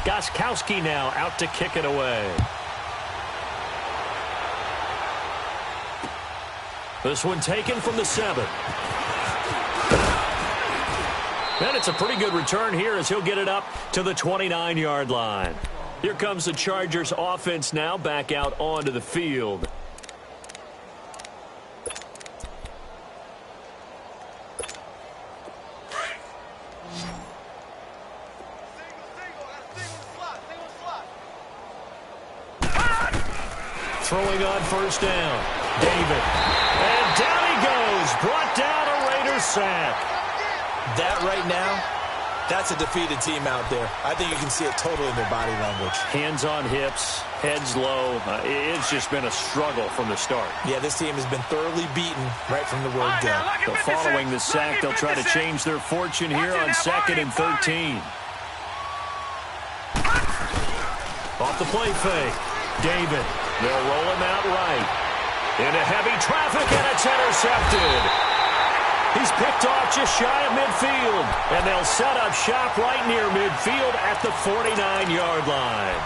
Gostkowski now out to kick it away. This one taken from the 7. And it's a pretty good return here as he'll get it up to the 29-yard line. Here comes the Chargers offense now back out onto the field. Throwing on first down. David. And down he goes. Brought down a Raiders sack. That right now, that's a defeated team out there. I think you can see it totally in their body language. Hands on hips, heads low. It's just been a struggle from the start. Yeah, this team has been thoroughly beaten right from the word go. So following the sack, they'll try to change their fortune here on 2nd and 13. Off the play fake. David. They'll roll him out right. Into heavy traffic, and it's intercepted. He's picked off just shy of midfield. And they'll set up shop right near midfield at the 49-yard line.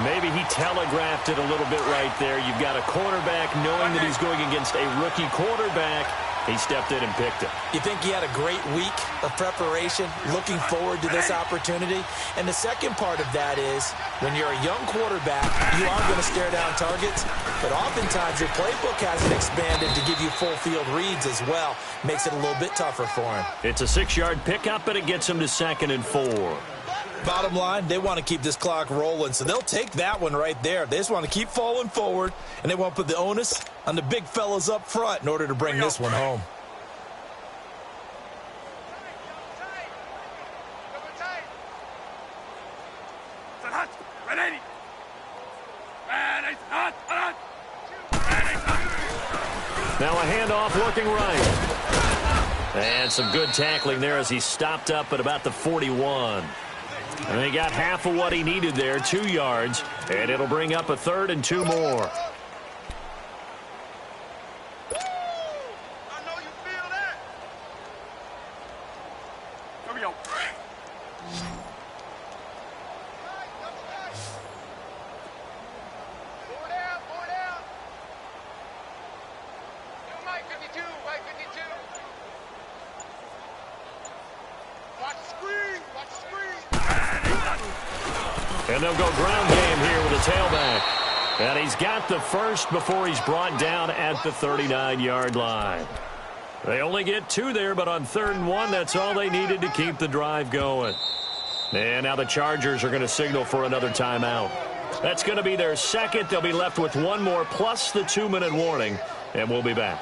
Maybe he telegraphed it a little bit right there. You've got a quarterback knowing that he's going against a rookie quarterback. He stepped in and picked it. You think he had a great week of preparation, looking forward to this opportunity? And the second part of that is, when you're a young quarterback, you are going to stare down targets, but oftentimes your playbook hasn't expanded to give you full field reads as well. Makes it a little bit tougher for him. It's a 6-yard pickup, but it gets him to 2nd and 4. Bottom line, they want to keep this clock rolling, so they'll take that one right there. They just want to keep falling forward, and they want to put the onus on the big fellas up front in order to bring this one home. Now a handoff looking right. And some good tackling there as he stopped up at about the 41. And he got half of what he needed there, 2 yards. And it'll bring up a 3rd and 2 more. And they'll go ground game here with a tailback. And he's got the first before he's brought down at the 39-yard line. They only get 2 there, but on 3rd and 1, that's all they needed to keep the drive going. And now the Chargers are going to signal for another timeout. That's going to be their second. They'll be left with 1 more plus the 2-minute warning, and we'll be back.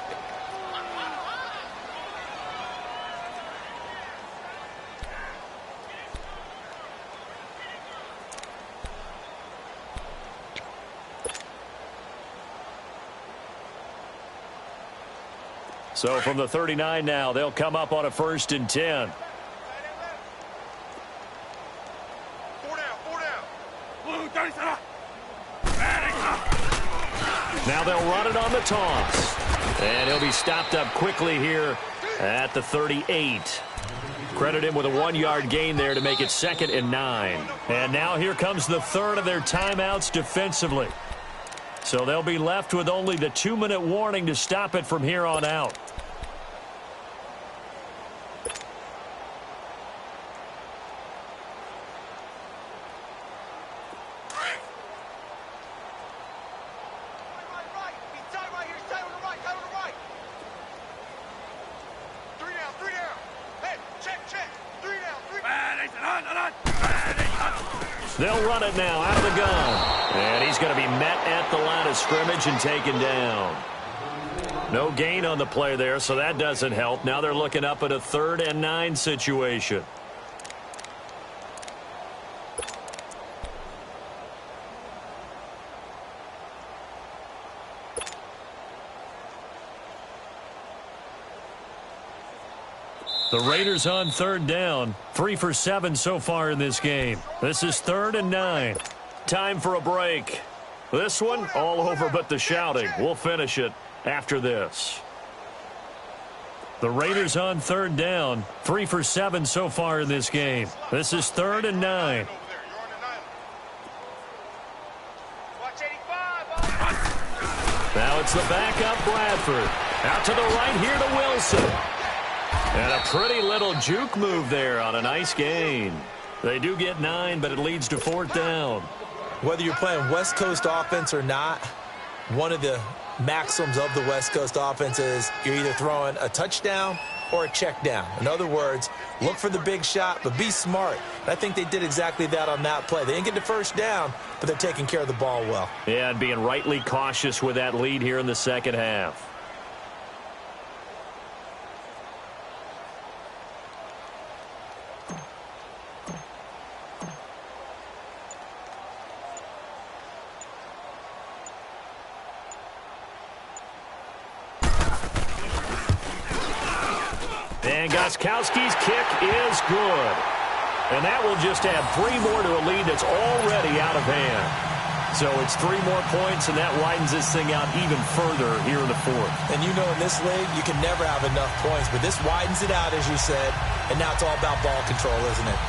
So from the 39 now, they'll come up on a 1st and 10. Now they'll run it on the toss. And he'll be stopped up quickly here at the 38. Credit him with a 1-yard gain there to make it 2nd and 9. And now here comes the 3rd of their timeouts defensively. So they'll be left with only the 2-minute warning to stop it from here on out. They'll run it now out of the gun. And he's going to be met at the line of scrimmage and taken down. No gain on the play there, so that doesn't help. Now they're looking up at a 3rd and 9 situation. The Raiders on 3rd down. 3 for 7 so far in this game. This is 3rd and 9. Time for a break. This one, all over but the shouting. We'll finish it after this. The Raiders on 3rd down. 3 for 7 so far in this game. This is 3rd and 9. Now it's the backup Bradford. Out to the right here to Wilson. And a pretty little juke move there on a nice gain. They do get 9, but it leads to 4th down. Whether you're playing West Coast offense or not, one of the maxims of the West Coast offense is you're either throwing a touchdown or a check down. In other words, look for the big shot, but be smart. And I think they did exactly that on that play. They didn't get the first down, but they're taking care of the ball well. Yeah, and being rightly cautious with that lead here in the second half. And Gostkowski's kick is good. And that will just add 3 more to a lead that's already out of hand. So it's 3 more points, and that widens this thing out even further here in the 4th. And you know in this league, you can never have enough points, but this widens it out, as you said, and now it's all about ball control, isn't it?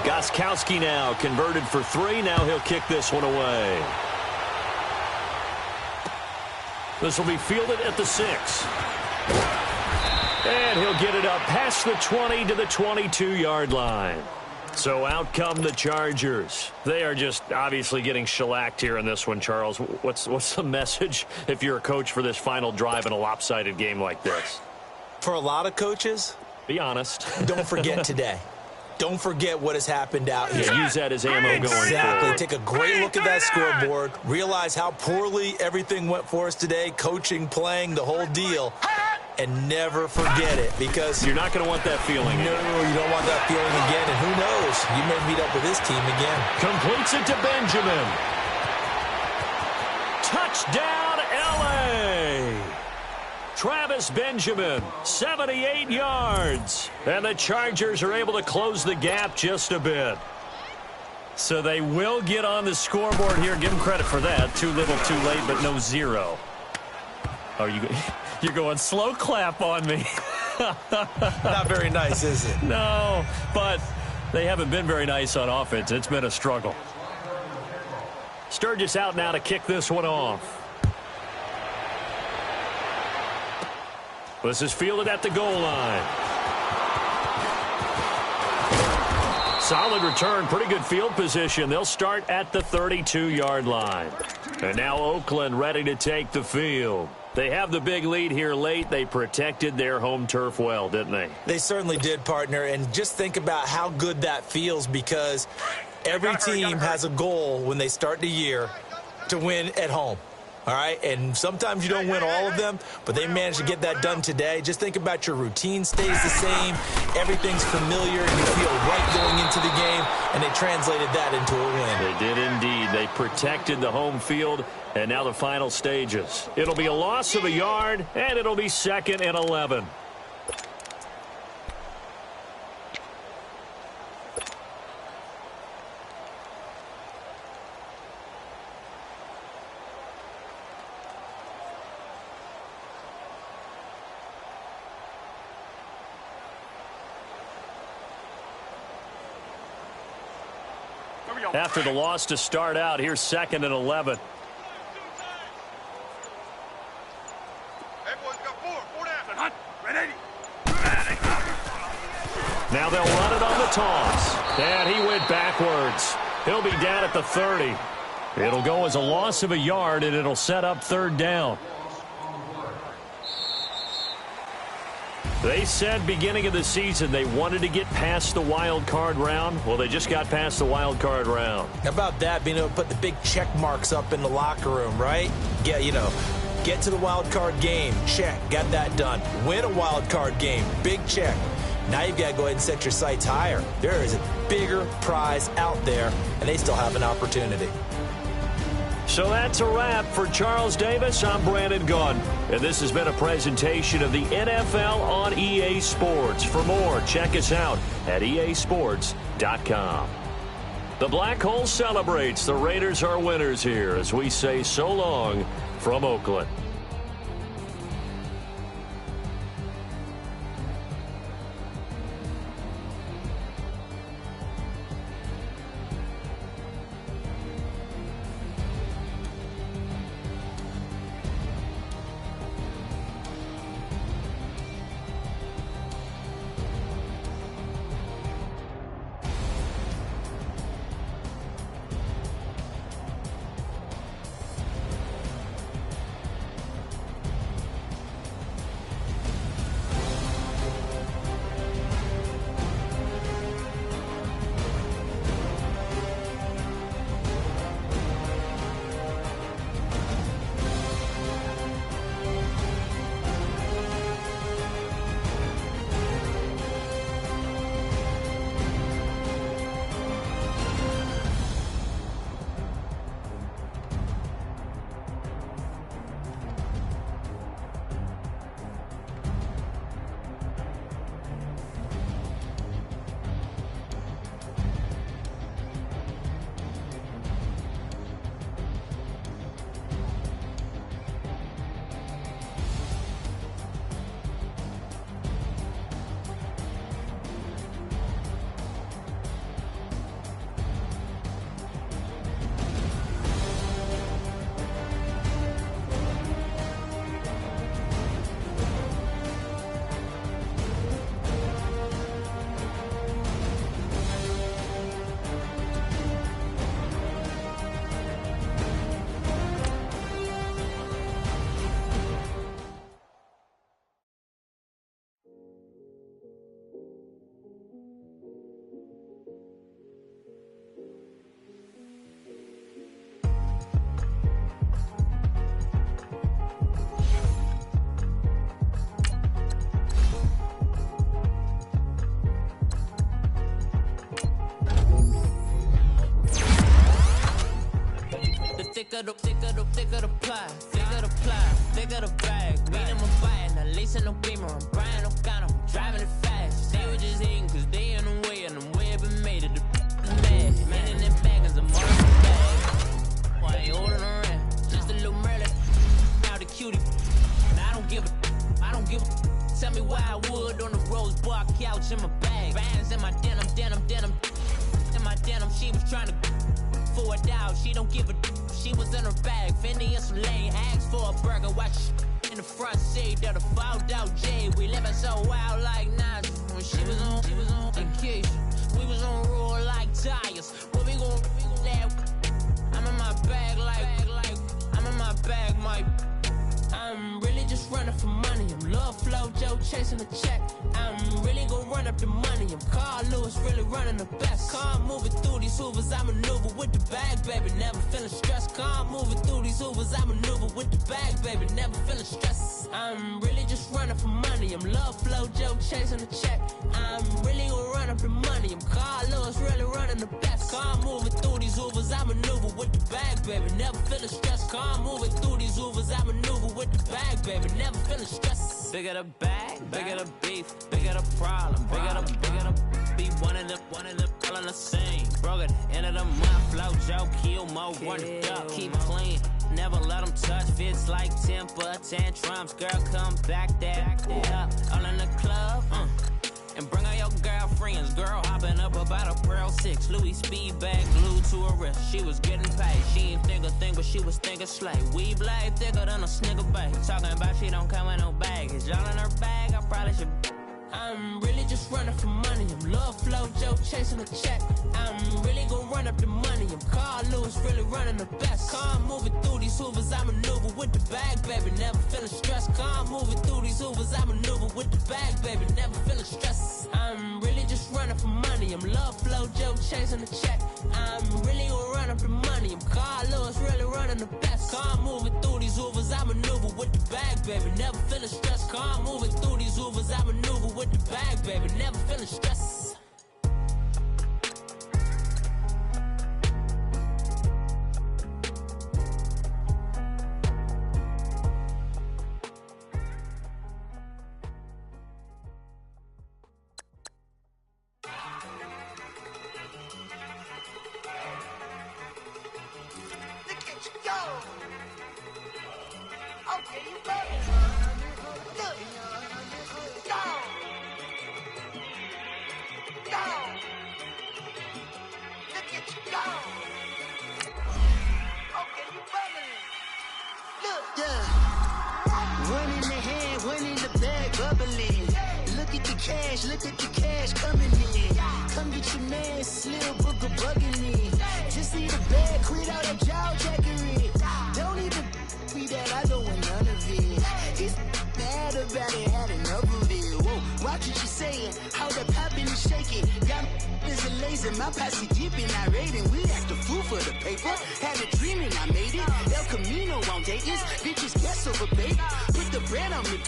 Gostkowski now converted for 3. Now he'll kick this one away. This will be fielded at the 6. And he'll get it up past the 20 to the 22-yard line. So out come the Chargers. They are just obviously getting shellacked here in this one, Charles. What's the message if you're a coach for this final drive in a lopsided game like this? For a lot of coaches, be honest. Don't forget today. Don't forget what has happened out here. Yeah, use that as ammo going forward. Take a great look at that scoreboard. Realize how poorly everything went for us today. Coaching, playing, the whole deal. And never forget it, because you're not going to want that feeling again. No, you don't want that feeling again. And who knows? You may meet up with this team again. Completes it to Benjamin. Touchdown, L.A. Travis Benjamin, 78 yards. And the Chargers are able to close the gap just a bit. So they will get on the scoreboard here. Give them credit for that. Too little, too late, but no 0. Oh, you're going slow clap on me. Not very nice, is it? No, but they haven't been very nice on offense. It's been a struggle. Sturgis out now to kick this one off. This is fielded at the goal line. Solid return, pretty good field position. They'll start at the 32-yard line. And now Oakland ready to take the field. They have the big lead here late. They protected their home turf well, didn't they? They certainly did, partner. And just think about how good that feels, because every team has a goal when they start the year to win at home. All right, and sometimes you don't win all of them, but they managed to get that done today. Just think about your routine stays the same. Everything's familiar. You feel right going into the game, and they translated that into a win. They did indeed. They protected the home field, and now the final stages. It'll be a loss of a yard, and it'll be 2nd and 11. After the loss to start out, here's 2nd and 11. Now they'll run it on the toss. And he went backwards. He'll be down at the 30. It'll go as a loss of a yard, and it'll set up 3rd down. They said beginning of the season they wanted to get past the wild card round. Well, they just got past the wild card round. How about that, being able to put the big check marks up in the locker room, right? Yeah, get to the wild card game. Check. Got that done. Win a wild card game. Big check. Now you've got to go ahead and set your sights higher. There is a bigger prize out there, and they still have an opportunity. So that's a wrap. For Charles Davis, I'm Brandon Gunn. And this has been a presentation of the NFL on EA Sports. For more, check us out at easports.com. The Black Hole celebrates. The Raiders are winners here as we say so long from Oakland. thicker the pie, thicker the bag. Beat him a bite, now lacing no beamer, I'm Brian O'Connor, I'm driving it fast. They were just hating cause they in the way, and the way I've been made it, the mad. Man in that bag is a motherfucking bag. Boy, ain't holding around, just a little Merlin, now the cutie. Now I don't give a. Tell me why I would on the rose bar couch in my bag. Bands in my denim. In my denim, she was trying to for it out. She don't give a. She was in her bag. Fendi and some lane. Asked for a burger. Watch in the front seat. ain't there to fall out, Jay. We living so wild like Nas. When she was on vacation, we was on roll like tires. What we gon' I'm in my bag like I'm in my bag, Mike. I'm really just running for money. I'm Love Flow Joe chasing the check. I'm really gon' run up the money. I'm Carl Lewis, really running the best. Car moving through these hoovers, I maneuver with the bag, baby. Never feeling stressed. Car moving through these hoovers, I maneuver with the bag, baby. Never feeling stressed. I'm really just running for money. I'm Love Flow Joe chasing the check. I'm really gon' run up the money. I'm Carl Lewis, really running the best. Car moving through these hoovers, I maneuver with the bag, baby. Never feeling stressed. Car moving through these hoovers, I maneuver with the bag, baby. Never feeling stressed. Bigger the bag, bigger the beef, bigger the problem, bigger the be one in the all in the same. Broke at the end of the month, Flow Joe, kill mo, run it up, keep clean. Never let them touch, fits like temper tantrums. Girl, come back that up, all in the club, and bring all your girlfriends. Girl hopping up about a Pearl 6 Louis speed bag glued to her wrist. She was getting paid. She ain't think a thing, but she was thinking slay. We blade thicker than a snigger bag. Talking about she don't come with no baggage. Y'all in her bag, I probably should. I'm really just running for money. I'm Love Flow Joe chasing a check. I'm really gon' run up the money. I'm Carl Lewis, really running the best. Car moving through these hoovers, I maneuver with the bag, baby. Never feeling stressed. Car moving through these hoovers, I maneuver with the bag, baby. Never feeling stressed. I'm really just running for money. I'm Love Flow Joe chasing the check. I'm really gon' run up the money. I'm Carl Lewis, really running the best. Car moving through these hoovers, I maneuver with the bag, baby. Never feeling stressed. Car moving through these hoovers, I maneuver with the bag, baby. Never feeling stressed. Look at the cash coming in. Come get your man, Slim Booker bugging me. Just see the bag, quit all that jaw jackery. Don't even be that, I don't want none of it. He's mad about it, had enough of it. Whoa, watch what you saying, how that poppin' and shaking. Got is a laser, my posse dipping, I raiding. We act a fool for the paper. Had a dream and I made it. El Camino on Dayton's, bitches guess over bait. Put the bread on me.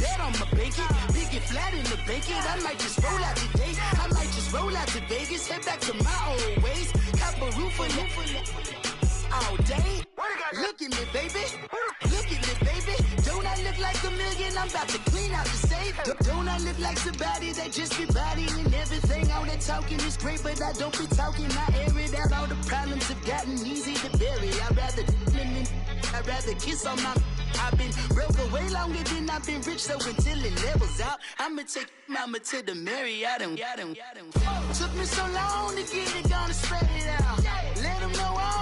Bet on my bacon, big and flat in the bacon. I might just roll out today. I might just roll out to Vegas, head back to my old ways. Cop a roof for all day. Look at me, baby. Look at me, baby. Don't I look like a million? I'm about to clean out the safe. Don't I look like somebody that just be bodying everything? All that talking is great, but I don't be talking. I air it out. All the problems have gotten easy to bury. I'd rather kiss on my. I've been broke way longer than I've been rich, so until it levels out, I'ma take mama to the Marriott and took me so long to get it, gonna spread it out. Let them know all